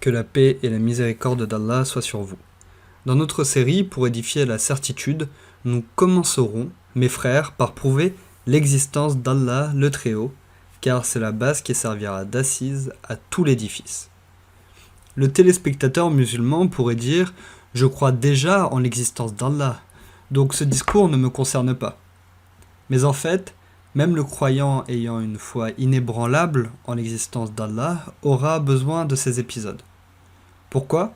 Que la paix et la miséricorde d'Allah soient sur vous. Dans notre série pour édifier la certitude, nous commencerons, mes frères, par prouver l'existence d'Allah le Très-Haut, car c'est la base qui servira d'assise à tout l'édifice. Le téléspectateur musulman pourrait dire « Je crois déjà en l'existence d'Allah, donc ce discours ne me concerne pas ». Mais en fait, même le croyant ayant une foi inébranlable en l'existence d'Allah aura besoin de ces épisodes. Pourquoi ?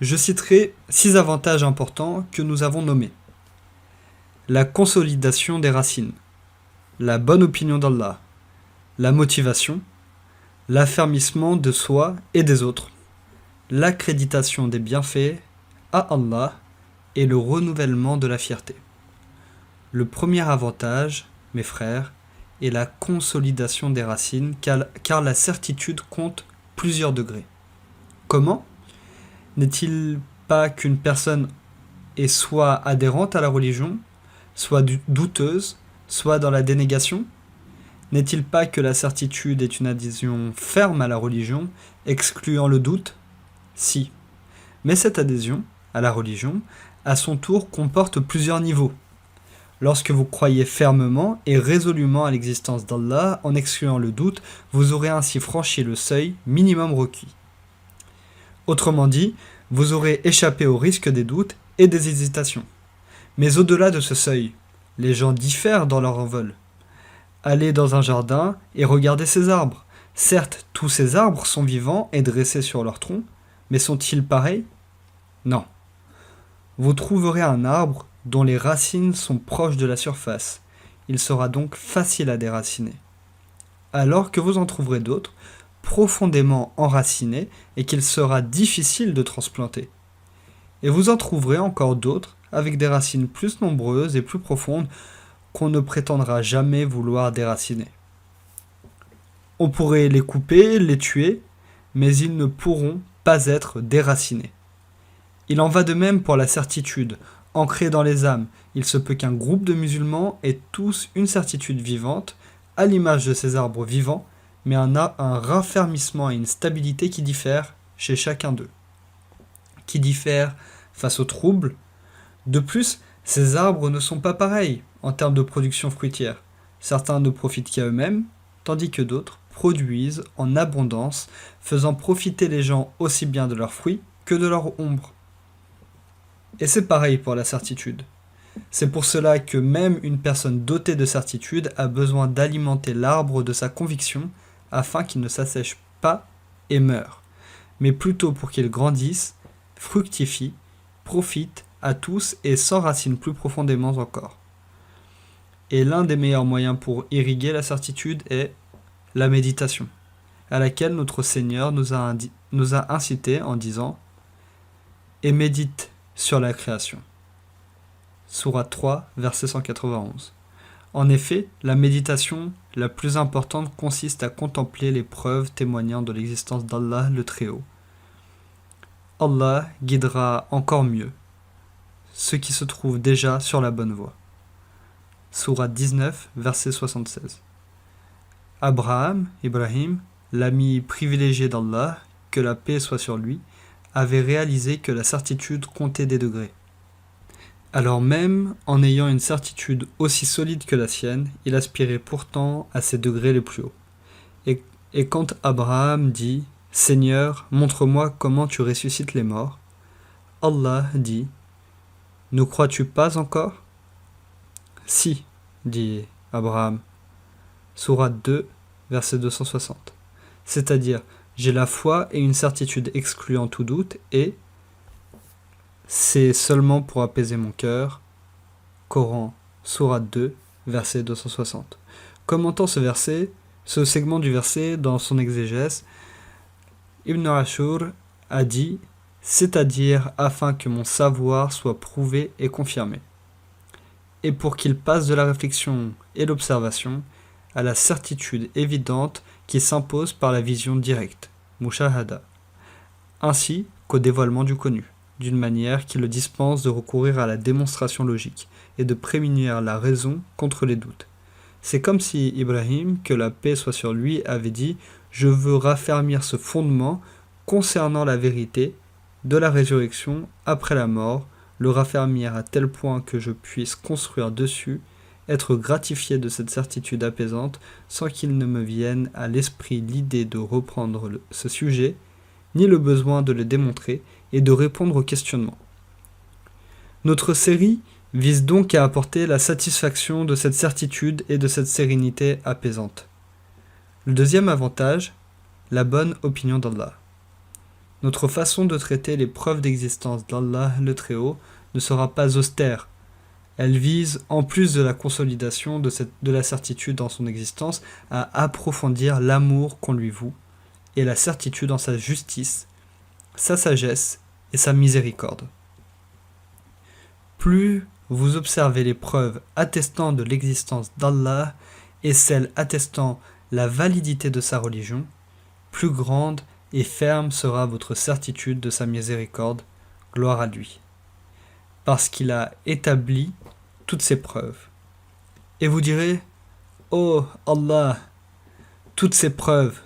Je citerai 6 avantages importants que nous avons nommés. La consolidation des racines, la bonne opinion d'Allah, la motivation, l'affermissement de soi et des autres, l'accréditation des bienfaits à Allah et le renouvellement de la fierté. Le premier avantage, mes frères, est la consolidation des racines, car la certitude compte plusieurs degrés. Comment ? N'est-il pas qu'une personne est soit adhérente à la religion, soit douteuse, soit dans la dénégation ? N'est-il pas que la certitude est une adhésion ferme à la religion, excluant le doute ? Si. Mais cette adhésion à la religion, à son tour, comporte plusieurs niveaux. Lorsque vous croyez fermement et résolument à l'existence d'Allah, en excluant le doute, vous aurez ainsi franchi le seuil minimum requis. Autrement dit, vous aurez échappé au risque des doutes et des hésitations. Mais au-delà de ce seuil, les gens diffèrent dans leur envol. Allez dans un jardin et regardez ces arbres. Certes, tous ces arbres sont vivants et dressés sur leur tronc, mais sont-ils pareils ? Non. Vous trouverez un arbre dont les racines sont proches de la surface. Il sera donc facile à déraciner. Alors que vous en trouverez d'autres, profondément enracinés et qu'il sera difficile de transplanter. Et vous en trouverez encore d'autres avec des racines plus nombreuses et plus profondes qu'on ne prétendra jamais vouloir déraciner. On pourrait les couper, les tuer, mais ils ne pourront pas être déracinés. Il en va de même pour la certitude, ancrée dans les âmes. Il se peut qu'un groupe de musulmans ait tous une certitude vivante, à l'image de ces arbres vivants, mais un raffermissement et une stabilité qui diffèrent chez chacun d'eux, qui diffèrent face aux troubles. De plus, ces arbres ne sont pas pareils en termes de production fruitière. Certains ne profitent qu'à eux-mêmes, tandis que d'autres produisent en abondance, faisant profiter les gens aussi bien de leurs fruits que de leur ombre. Et c'est pareil pour la certitude. C'est pour cela que même une personne dotée de certitude a besoin d'alimenter l'arbre de sa conviction afin qu'il ne s'assèche pas et meure, mais plutôt pour qu'il grandisse, fructifie, profite à tous et s'enracine plus profondément encore. Et l'un des meilleurs moyens pour irriguer la certitude est la méditation, à laquelle notre Seigneur nous a incités en disant « Et médite sur la création ». Sourate 3, verset 191. En effet, la méditation la plus importante consiste à contempler les preuves témoignant de l'existence d'Allah le Très-Haut. Allah guidera encore mieux ceux qui se trouvent déjà sur la bonne voie. Sourate 19, verset 76. Ibrahim, l'ami privilégié d'Allah, que la paix soit sur lui, avait réalisé que la certitude comptait des degrés. Alors même en ayant une certitude aussi solide que la sienne, il aspirait pourtant à ses degrés les plus hauts. Et quand Abraham dit « Seigneur, montre-moi comment tu ressuscites les morts », Allah dit « Ne crois-tu pas encore ?» Si, dit Abraham. Sourate 2, verset 260. C'est-à-dire, j'ai la foi et une certitude excluant tout doute et c'est seulement pour apaiser mon cœur. Coran, Sourate 2, verset 260. Commentant ce segment du verset dans son exégèse, Ibn Ashur a dit « c'est-à-dire afin que mon savoir soit prouvé et confirmé, et pour qu'il passe de la réflexion et l'observation à la certitude évidente qui s'impose par la vision directe, mushahada, ainsi qu'au dévoilement du connu, d'une manière qui le dispense de recourir à la démonstration logique et de prémunir la raison contre les doutes. C'est comme si Ibrahim, que la paix soit sur lui, avait dit « Je veux raffermir ce fondement concernant la vérité de la résurrection après la mort, le raffermir à tel point que je puisse construire dessus, être gratifié de cette certitude apaisante sans qu'il ne me vienne à l'esprit l'idée de reprendre ce sujet, ni le besoin de le démontrer et de répondre aux questionnements. Notre série vise donc à apporter la satisfaction de cette certitude et de cette sérénité apaisante. Le deuxième avantage, la bonne opinion d'Allah. Notre façon de traiter les preuves d'existence d'Allah le Très-Haut ne sera pas austère. Elle vise, en plus de la consolidation de la certitude dans son existence, à approfondir l'amour qu'on lui voue et la certitude en sa justice, sa sagesse et sa miséricorde. Plus vous observez les preuves attestant de l'existence d'Allah et celles attestant la validité de sa religion, plus grande et ferme sera votre certitude de sa miséricorde, gloire à lui, parce qu'il a établi toutes ces preuves. Et vous direz, ô Allah, toutes ces preuves,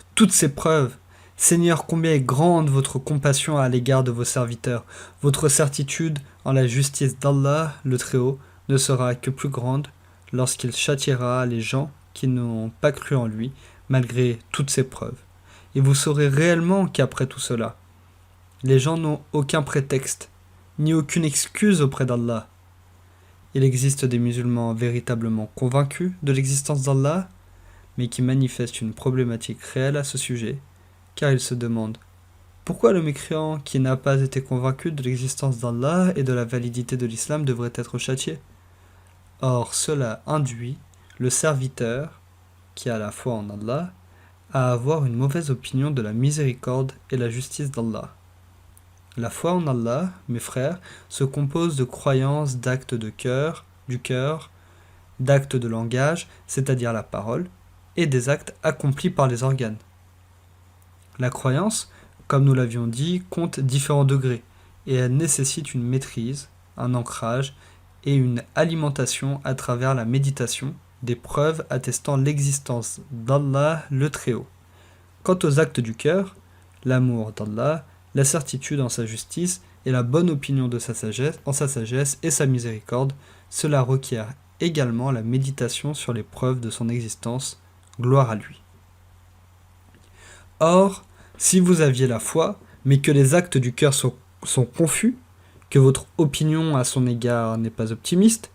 Seigneur, combien est grande votre compassion à l'égard de vos serviteurs. Votre certitude en la justice d'Allah, le Très-Haut, ne sera que plus grande lorsqu'il châtiera les gens qui n'ont pas cru en lui, malgré toutes ces preuves. Et vous saurez réellement qu'après tout cela, les gens n'ont aucun prétexte, ni aucune excuse auprès d'Allah. Il existe des musulmans véritablement convaincus de l'existence d'Allah, mais qui manifestent une problématique réelle à ce sujet, car ils se demandent pourquoi le mécréant qui n'a pas été convaincu de l'existence d'Allah et de la validité de l'islam devrait être châtié. Or, cela induit le serviteur, qui a la foi en Allah, à avoir une mauvaise opinion de la miséricorde et la justice d'Allah. La foi en Allah, mes frères, se compose de croyances d'actes du cœur, d'actes de langage, c'est-à-dire la parole, et des actes accomplis par les organes. La croyance, comme nous l'avions dit, compte différents degrés, et elle nécessite une maîtrise, un ancrage et une alimentation à travers la méditation des preuves attestant l'existence d'Allah le Très-Haut. Quant aux actes du cœur, l'amour d'Allah, la certitude en sa justice et la bonne opinion de sa sagesse et sa miséricorde, cela requiert également la méditation sur les preuves de son existence, gloire à lui. Or, si vous aviez la foi, mais que les actes du cœur sont confus, que votre opinion à son égard n'est pas optimiste,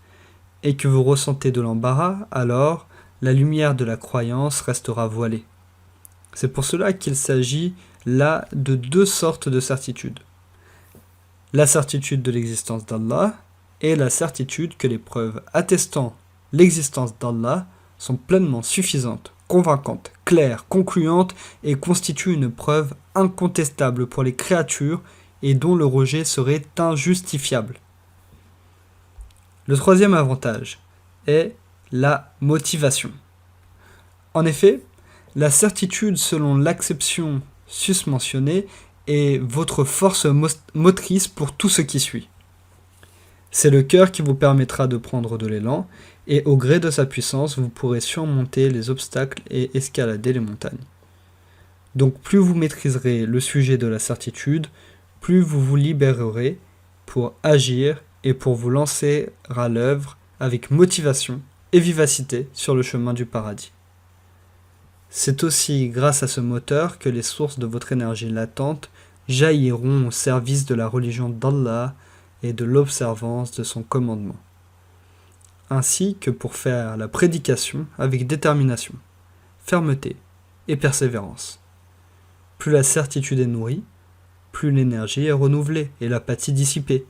et que vous ressentez de l'embarras, alors la lumière de la croyance restera voilée. C'est pour cela qu'il s'agit là de deux sortes de certitudes. La certitude de l'existence d'Allah et la certitude que les preuves attestant l'existence d'Allah sont pleinement suffisantes, convaincantes, claires, concluantes et constituent une preuve incontestable pour les créatures et dont le rejet serait injustifiable. Le troisième avantage est la motivation. En effet, la certitude selon l'acception susmentionnée est votre force motrice pour tout ce qui suit. C'est le cœur qui vous permettra de prendre de l'élan, et au gré de sa puissance, vous pourrez surmonter les obstacles et escalader les montagnes. Donc plus vous maîtriserez le sujet de la certitude, plus vous vous libérerez pour agir et pour vous lancer à l'œuvre avec motivation et vivacité sur le chemin du paradis. C'est aussi grâce à ce moteur que les sources de votre énergie latente jailliront au service de la religion d'Allah et de l'observance de son commandement, ainsi que pour faire la prédication avec détermination, fermeté et persévérance. Plus la certitude est nourrie, plus l'énergie est renouvelée et l'apathie dissipée.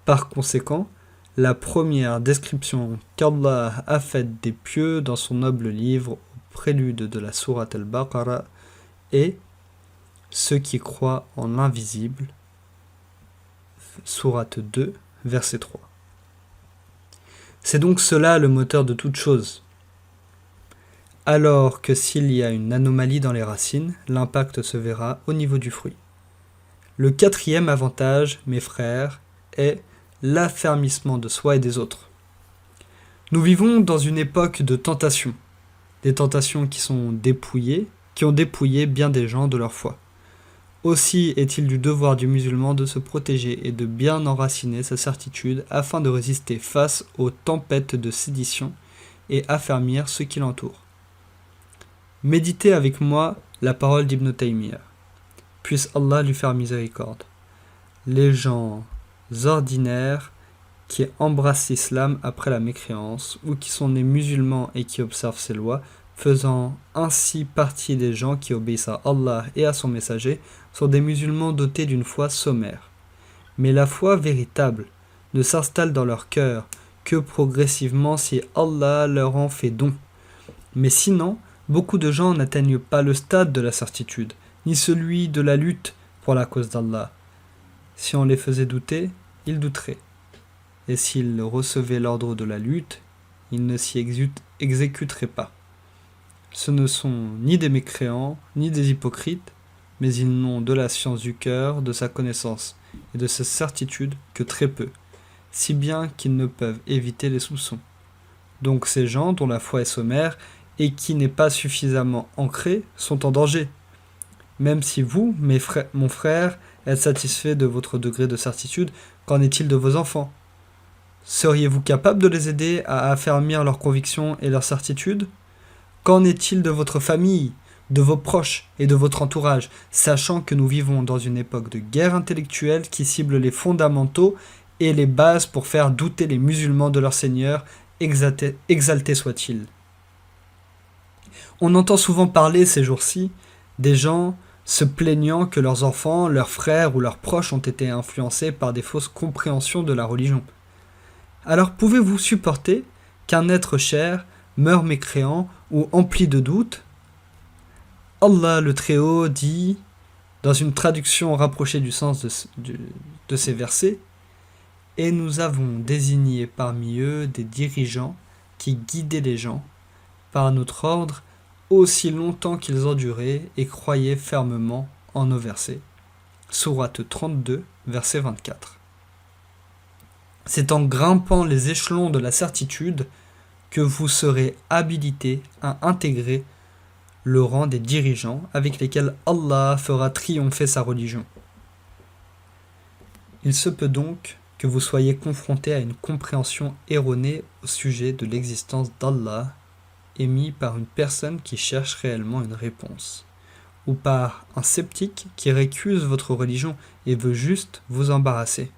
Par conséquent, la première description qu'Allah a faite des pieux dans son noble livre au prélude de la sourate al-Baqarah est « Ceux qui croient en l'invisible » sourate 2, verset 3. C'est donc cela le moteur de toute chose. Alors que s'il y a une anomalie dans les racines, l'impact se verra au niveau du fruit. Le quatrième avantage, mes frères, est l'affermissement de soi et des autres. Nous vivons dans une époque de tentations, des tentations qui ont dépouillé bien des gens de leur foi. Aussi est-il du devoir du musulman de se protéger et de bien enraciner sa certitude afin de résister face aux tempêtes de sédition et affermir ceux qui l'entourent. Méditez avec moi la parole d'Ibn Taymiyyah. Puisse Allah lui faire miséricorde. Les gens ordinaires qui embrassent l'islam après la mécréance ou qui sont nés musulmans et qui observent ses lois, faisant ainsi partie des gens qui obéissent à Allah et à son messager, sont des musulmans dotés d'une foi sommaire. Mais la foi véritable ne s'installe dans leur cœur que progressivement si Allah leur en fait don. Mais sinon, beaucoup de gens n'atteignent pas le stade de la certitude, ni celui de la lutte pour la cause d'Allah. Si on les faisait douter, ils douteraient. Et s'ils recevaient l'ordre de la lutte, ils ne s'y exécuteraient pas. Ce ne sont ni des mécréants, ni des hypocrites, mais ils n'ont de la science du cœur, de sa connaissance et de sa certitude que très peu, si bien qu'ils ne peuvent éviter les soupçons. Donc ces gens dont la foi est sommaire et qui n'est pas suffisamment ancrée sont en danger. Même si vous, mon frère, êtes satisfait de votre degré de certitude, qu'en est-il de vos enfants ? Seriez-vous capable de les aider à affermir leurs convictions et leurs certitudes ? Qu'en est-il de votre famille, de vos proches et de votre entourage, sachant que nous vivons dans une époque de guerre intellectuelle qui cible les fondamentaux et les bases pour faire douter les musulmans de leur Seigneur, exalté soit-il. On entend souvent parler ces jours-ci des gens se plaignant que leurs enfants, leurs frères ou leurs proches ont été influencés par des fausses compréhensions de la religion. Alors pouvez-vous supporter qu'un être cher meure mécréant ou empli de doutes ? Allah le Très-Haut dit, dans une traduction rapprochée du sens de ces versets, « Et nous avons désigné parmi eux des dirigeants qui guidaient les gens par notre ordre aussi longtemps qu'ils enduraient et croyaient fermement en nos versets. » Sourate 32, verset 24. C'est en grimpant les échelons de la certitude que vous serez habilité à intégrer le rang des dirigeants avec lesquels Allah fera triompher sa religion. Il se peut donc que vous soyez confronté à une compréhension erronée au sujet de l'existence d'Allah émis par une personne qui cherche réellement une réponse, ou par un sceptique qui récuse votre religion et veut juste vous embarrasser.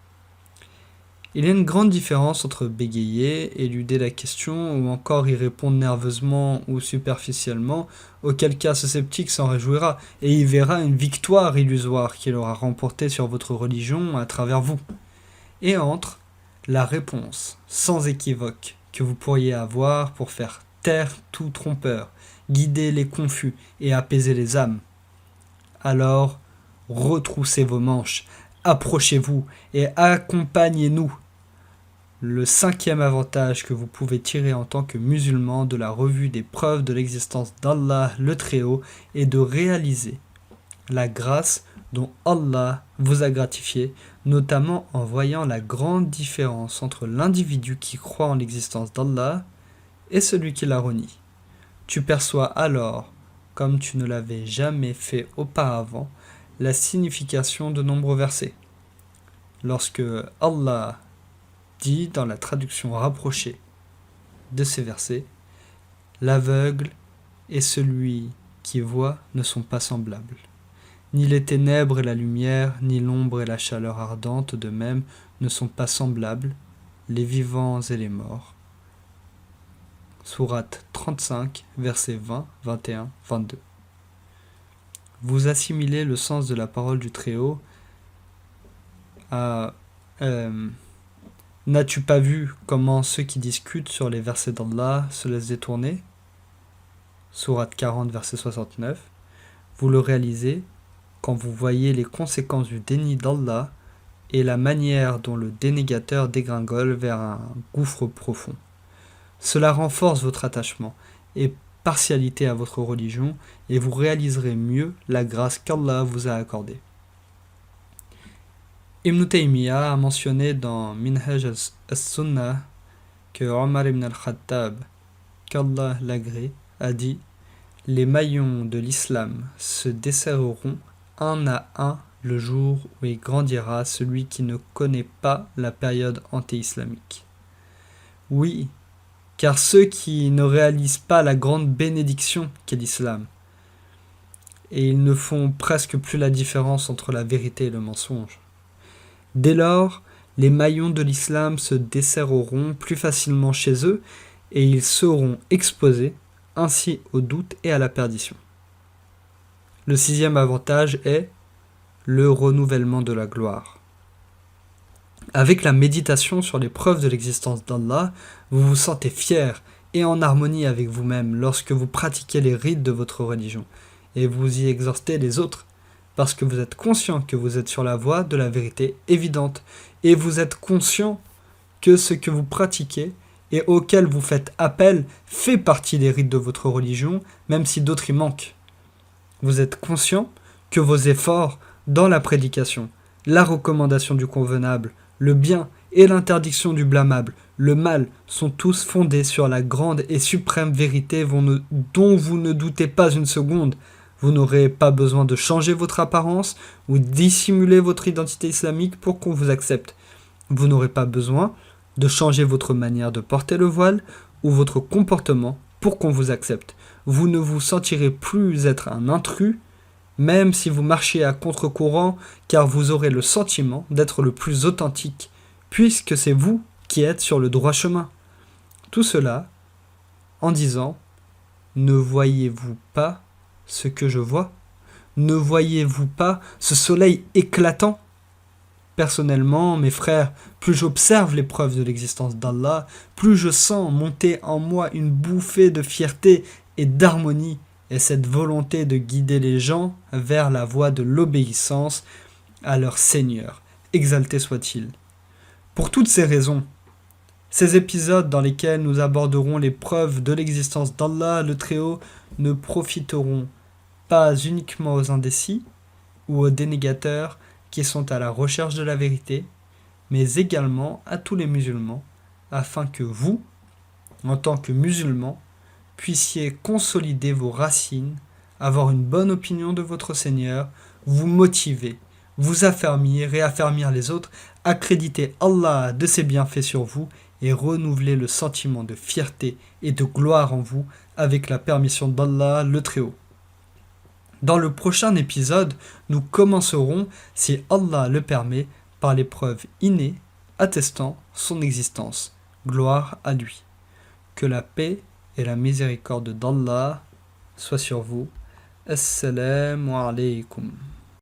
Il y a une grande différence entre bégayer, éluder la question ou encore y répondre nerveusement ou superficiellement, auquel cas ce sceptique s'en réjouira et y verra une victoire illusoire qu'il aura remportée sur votre religion à travers vous. Et entre la réponse sans équivoque que vous pourriez avoir pour faire taire tout trompeur, guider les confus et apaiser les âmes. Alors, retroussez vos manches, approchez-vous et accompagnez-nous. Le cinquième avantage que vous pouvez tirer en tant que musulman de la revue des preuves de l'existence d'Allah le Très-Haut est de réaliser la grâce dont Allah vous a gratifié, notamment en voyant la grande différence entre l'individu qui croit en l'existence d'Allah et celui qui la renie. Tu perçois alors, comme tu ne l'avais jamais fait auparavant, la signification de nombreux versets. Lorsque Allah dit dans la traduction rapprochée de ces versets, « L'aveugle et celui qui voit ne sont pas semblables. Ni les ténèbres et la lumière, ni l'ombre et la chaleur ardente de même ne sont pas semblables, les vivants et les morts. » Sourate 35, versets 20, 21, 22. Vous assimilez le sens de la parole du Très-Haut à n'as-tu pas vu comment ceux qui discutent sur les versets d'Allah se laissent détourner ? Sourate 40, verset 69. Vous le réalisez quand vous voyez les conséquences du déni d'Allah et la manière dont le dénégateur dégringole vers un gouffre profond. Cela renforce votre attachement et partialité à votre religion et vous réaliserez mieux la grâce qu'Allah vous a accordée. Ibn Taymiyyah a mentionné dans Minhaj as-Sunnah que Omar ibn al-Khattab, qu'Allah l'agrée, a dit « Les maillons de l'islam se desserreront un à un le jour où il grandira celui qui ne connaît pas la période anté-islamique. Oui, car ceux qui ne réalisent pas la grande bénédiction qu'est l'islam, et ils ne font presque plus la différence entre la vérité et le mensonge. Dès lors, les maillons de l'islam se desserreront plus facilement chez eux et ils seront exposés ainsi au doute et à la perdition. Le sixième avantage est le renouvellement de la gloire. Avec la méditation sur les preuves de l'existence d'Allah, vous vous sentez fier et en harmonie avec vous-même lorsque vous pratiquez les rites de votre religion et vous y exhortez les autres, parce que vous êtes conscient que vous êtes sur la voie de la vérité évidente et vous êtes conscient que ce que vous pratiquez et auquel vous faites appel fait partie des rites de votre religion, même si d'autres y manquent. Vous êtes conscient que vos efforts dans la prédication, la recommandation du convenable, le bien et l'interdiction du blâmable, le mal, sont tous fondés sur la grande et suprême vérité dont vous ne doutez pas une seconde. Vous n'aurez pas besoin de changer votre apparence ou dissimuler votre identité islamique pour qu'on vous accepte. Vous n'aurez pas besoin de changer votre manière de porter le voile ou votre comportement pour qu'on vous accepte. Vous ne vous sentirez plus être un intrus, même si vous marchez à contre-courant, car vous aurez le sentiment d'être le plus authentique, puisque c'est vous qui êtes sur le droit chemin. Tout cela en disant « Ne voyez-vous pas ce que je vois ? Ne voyez-vous pas ce soleil éclatant ? Personnellement, mes frères, plus j'observe les preuves de l'existence d'Allah, plus je sens monter en moi une bouffée de fierté et d'harmonie, et cette volonté de guider les gens vers la voie de l'obéissance à leur Seigneur, exalté soit-il. Pour toutes ces raisons, ces épisodes dans lesquels nous aborderons les preuves de l'existence d'Allah le Très-Haut ne profiteront pas uniquement aux indécis ou aux dénégateurs qui sont à la recherche de la vérité, mais également à tous les musulmans, afin que vous, en tant que musulmans, puissiez consolider vos racines, avoir une bonne opinion de votre Seigneur, vous motiver, vous affermir et affermir les autres, accréditer Allah de ses bienfaits sur vous et renouveler le sentiment de fierté et de gloire en vous avec la permission d'Allah le Très-Haut. Dans le prochain épisode, nous commencerons, si Allah le permet, par les preuves innées attestant son existence. Gloire à lui. Que la paix et la miséricorde d'Allah soient sur vous. Assalamu alaikum.